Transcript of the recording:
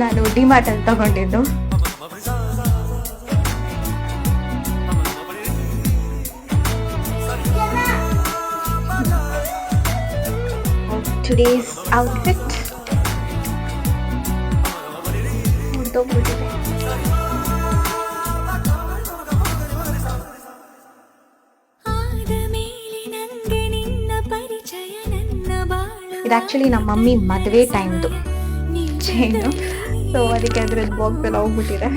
ನಾನು ಡಿಮಾರ್ಟ್ ಅಲ್ಲಿ ತಗೊಂಡಿದ್ದು. ಟುಡೇಸ್ ಔಟ್ಫಿಟ್ ಮುಗ್ದೋಗ್ಬಿಟ್ಟಿದೆ. ಇದು ಆ್ಯಕ್ಚುಲಿ ನಮ್ಮ ಮಮ್ಮಿ ಮದುವೆ ಟೈಮ್ದು ಚೈನು, ಸೊ ಅದಕ್ಕೆ ಅದ್ರದ್ದು ಬಾಕ್ಸ್ ಎಲ್ಲ ಹೋಗ್ಬಿಟ್ಟಿದೆ.